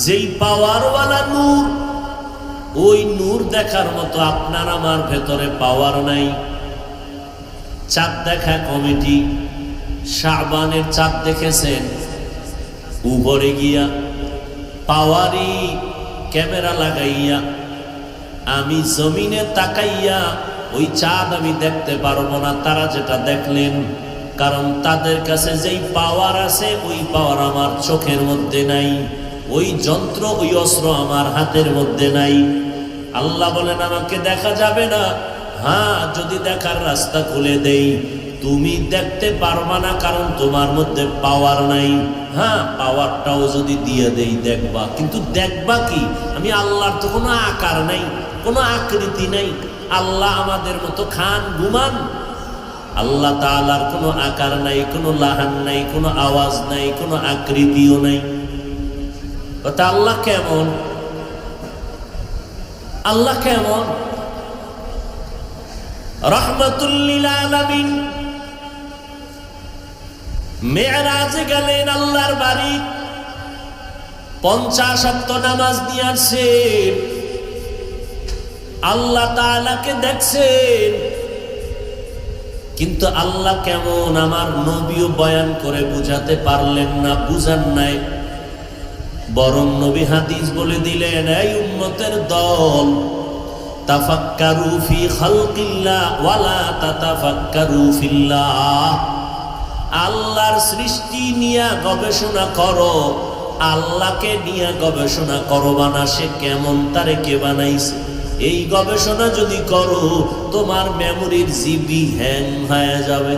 যেই পাওয়ারওয়ালা নূর, ওই নূর দেখার মতো আপনার আমার ভেতরে পাওয়ার নাই। চাঁদ দেখা কমিটি শাবানের চাঁদ দেখেছেন, উপরে গিয়া পাওয়ারি ক্যামেরা লাগাইয়া আমি জমিনে তাকাইয়া ওই চাঁদ আমি দেখতে পারবো না, তারা যেটা দেখলেন। কারণ তাদের কাছে যেই পাওয়ার আছে ওই পাওয়ার আমার চোখের মধ্যে নাই, ওই যন্ত্র ওই অস্ত্র আমার হাতের মধ্যে নাই। আল্লাহ বলেন আমাকে দেখা যাবে না। হ্যাঁ, যদি দেখার রাস্তা খুলে দেই, তুমি দেখতে পারবা না, কারণ তোমার মধ্যে পাওয়ার নাই। হ্যাঁ, পাওয়ারটাও যদি দিয়ে দেই দেখবা, কিন্তু দেখবা কি? আমি আল্লাহর তো কোনো আকার নাই, কোনো আকৃতি নাই। আল্লাহ আমাদের মতো খান ঘুমান? আল্লাহ তাআলার কোনো আকার নাই, কোনো লাহান নাই, কোনো আওয়াজ নাই, কোনো আকৃতিও নাই। কথা আল্লাহ কেমন? আল্লাহ কেমন? রাহমাতুল লিল আলামিন মেরাজে গেলেন আল্লাহর বাড়ি, 50 ওয়াক্ত নামাজ দিয়ে আসছেন, আল্লাহ তাআলাকে দেখছেন। কিন্তু আল্লাহ কেমন আমার নবীও বয়ান করে বুঝাতে পারলেন না, বুঝান নাই। বরং নবী হাদিস বলে দিলেন, এই উম্মতের দল, তাফাক্কারু ফি খালকিল্লাহ ওয়ালা তাতাফাক্কারু ফিল্লাহ। আল্লাহর সৃষ্টি নিয়ে গবেষণা করো, আল্লাহকে নিয়ে গবেষণা করবা না সে কেমন, তারে কে বানাইছে। এই গবেষণা যদি করো তোমার মেমোরির জিবি হ্যাং হয়ে যাবে।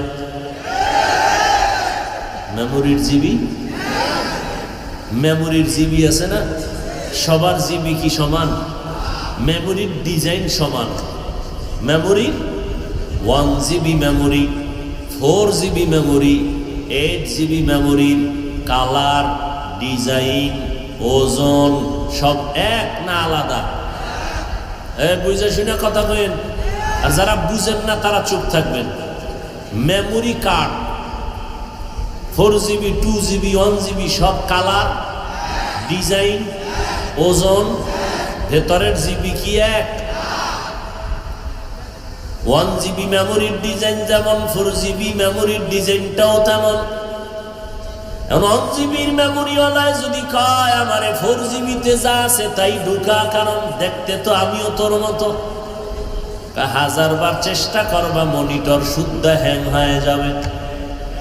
মেমোরির জিবি, মেমোরির জিবি আছে না, সবার জিবি কি সমান? মেমোরির ডিজাইন সমান। Memory 1 GB memory, 4 GB memory, 8 GB মেমোরির কালার, ডিজাইন, ওজন সব এক না আলাদা? বুঝে শুনে কথা কইেন। আর যারা বুঝেন না তারা চুপ থাকবেন। Memory card 4 GB, 2 GB, 1 GB সব কালার, ডিজাইন, ওজন, ভেতরের জিবি কি এক? 1 জিবি মেমোরির ডিজাইন যেমন 4 জিবি মেমোরির ডিজাইনটাও তেমন। 1 জিবির মেমোরিওয়ালায় যদি কয় আমারে 4 জিবিতে যা আছে তাই ঢুকা, কারণ দেখতে তো আমিও তোর মতো। 1000 বার চেষ্টা করবা, মনিটর শুদ্ধ হ্যাং হয়ে যাবে।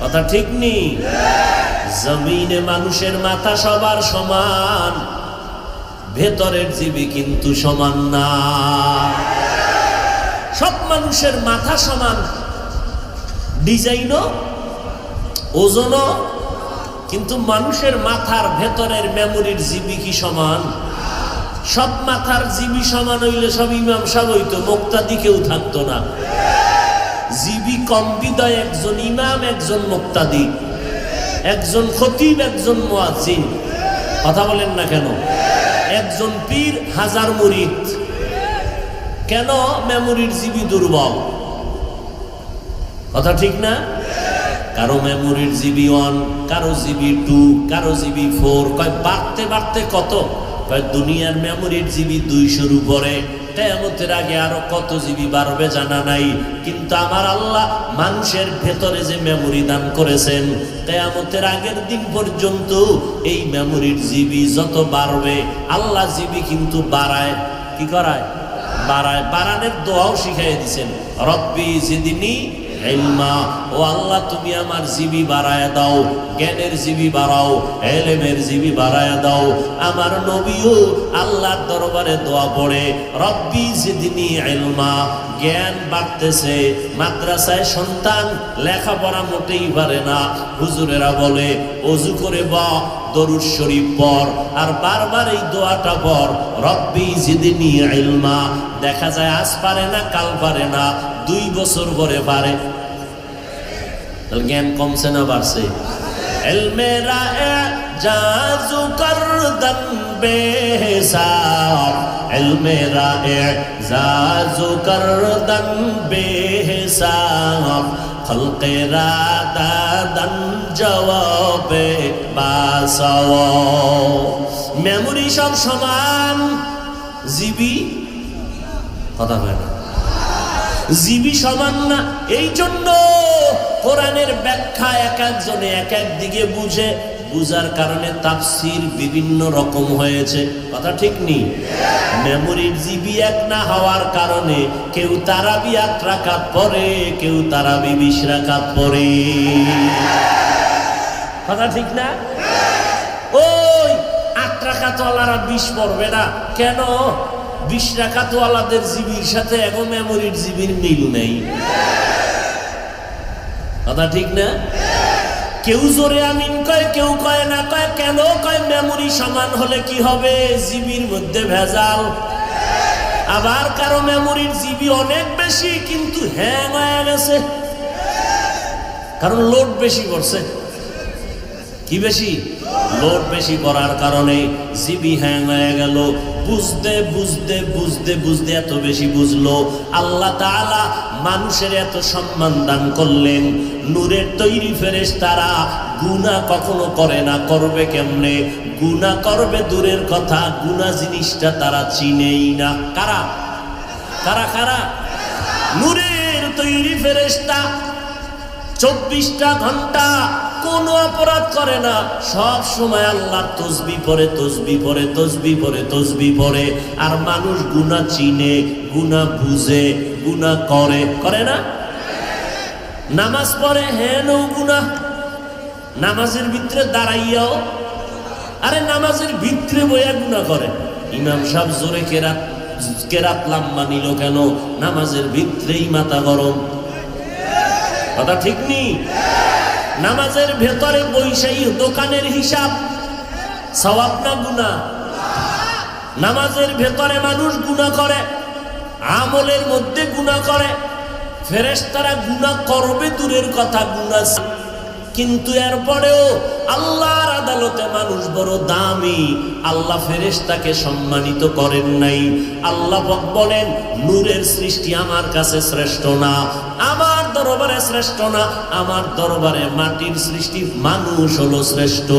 কথা ঠিক নেই? জমিনে মানুষের মাথা সবার সমান, ভেতরের জিবি কিন্তু সমান না। সব মানুষের মাথা সমান, ডিজাইনও ওজনও, কিন্তু মানুষের মাথার ভেতরের মেমোরির জিবি কি সমান? সব মাথার জিবি সমান হইলে সব ইমাম সাহেব হইতো, মুক্তাদি কেউ থাকতো না। জিবি কম বিদায় একজন ইমাম, একজন মুক্তাদি, একজন খতিব, একজন মুয়াজ্জিন। কথা বলেন না কেন? একজন পীর, 1000 মুরিদ। কেন? মেমোরির জিবি দুর্বল। কথা ঠিক না? কারো মেমোরির জিবি 1, কারো জিবি 2, কারো জিবি 4। কয় বাড়তে বাড়তে কত? কয় দুনিয়ার মেমোরির জিবি 200-র উপরে। কিয়ামতের আগে আরো কত জিবি বাড়বে জানা নাই। কিন্তু আমার আল্লাহ মানুষের ভেতরে যে মেমোরি দান করেছেন, কিয়ামতের আগের দিন পর্যন্ত এই মেমোরির জিবি যত বাড়বে, আল্লাহ জিবি কিন্তু বাড়ায়। কি করায়? বাড়ায়। বাড়ানোর দোয়াও শিখাই দিয়েছেন, রব্বি জিদনি ইলমা। ও আল্লাহ তুমি আমার জিবি বাড়ায় দাও, জ্ঞানের জিবি বাড়াও, ইলমের জিবি বাড়ায় দাও। আমার নবীও আল্লাহর দরবারে দোয়া পড়ে, রব্বি জিদনি ইলমা। জ্ঞান বাড়তেছে, মাদ্রাসায় সন্তান লেখাপড়া মোটেই পারে না, হুজুরেরা বলে ওযু করে বা দরুদ শরীফ পড়, আর বারবার এই দোয়াটা পড়, রব্বি জিদনি ইলমা। দেখা যায় আজ পারে না, কাল পারে না, 2 বছর পরে পারে। জ্ঞান কমছে না বাড়ছে? ইলমেরা জাজু করদন বেহিসাব, ইলমেরা জাজু করদন বেহিসাব, খলকেরা দাদন জবাবে বাসাও। মেমোরি সব সমান, জিবি কথা হয় না, জিবি সমান না। এই জন্য কোরআনের ব্যাখ্যা এক একজনে এক এক দিকে বুঝে, বুঝার কারণে তাফসীর বিভিন্ন রকম হয়েছে, কথা ঠিক নেই। মেমোরির জিবি এক না হওয়ার কারণে কেউ তারাবি 8 রাকাত পড়ে, কেউ তারাবি 20 রাকাত পড়ে, কথা ঠিক না? ওই 8 রাকাত ওয়ালারা 20 পড়বে না কেন? 20 রাকাত ওয়ালাদের জিবির সাথে এখন মেমোরির জিবির মিল নেই, কথা ঠিক না? কেউ জোরে আমিন কয়, কেউ কয় না কয়। কেন কয়? মেমোরি সমান হলে কি হবে? জিবির মধ্যে ভেজাল। আবার কারো মেমোরির জিবি অনেক বেশি কিন্তু হ্যাং হয়ে গেছে, কারণ লোড বেশি করছে। কি বেশি? লোড বেশি করার কারণে জিবি হ্যাং হয়ে গেল। বুঝতে বুঝতে বুঝতে বুঝতে এত বেশি বুঝলো। আল্লাহ তাআলা মানুষের এত সম্মান দান করলেন। নূরের তৈরি ফেরেশতারা গুনাহ কখনো করে না, করবে কেমনে? গুনাহ করবে দূরের কথা, গুনাহ জিনিসটা তারা চিনেই না। কারা কারা কারা? নূরের তৈরি ফেরেশতা 24টা ঘন্টা কোনো অপরাধ করে না, সব সময় আল্লাহর তসবিহ পড়ে, তসবিহ পড়ে, তসবিহ পড়ে, তসবিহ পড়ে। আর মানুষ গুনাহ চিনে, গুনাহ বুঝে, গুনাহ করে, করে না? নামাজ পড়ে, হ্যাঁ নো গুনাহ। নামাজের ভিতরে দাঁড়াইয়াও, আরে নামাজের ভিতরে বইয়া গুনাহ করে। ইমাম সাহেব জোরে কেরাত লাম্বা নিল কেন? নামাজের ভিতরেই মাথা গরম, কথা ঠিক নেই। নামাজের ভেতরে বৈশাই দোকানের হিসাব, সওয়াব না গুনাহ? নামাজের ভেতরে মানুষ গুনাহ করে, আমলের মধ্যে গুনাহ করে। ফেরেশতারা গুনাহ করবে দূরের কথা, গুনাহ কিন্তু এরপরেও আল্লাহর আদালতে মানুষ বড় দামি। আল্লাহ ফেরেশতাকে সম্মানিত করেন নাই। আল্লাহ বলেন নূরের সৃষ্টি আমার কাছে শ্রেষ্ঠ না, আমার দরবারে শ্রেষ্ঠ না, আমার দরবারে মাটির সৃষ্টি মানুষ হলো শ্রেষ্ঠ।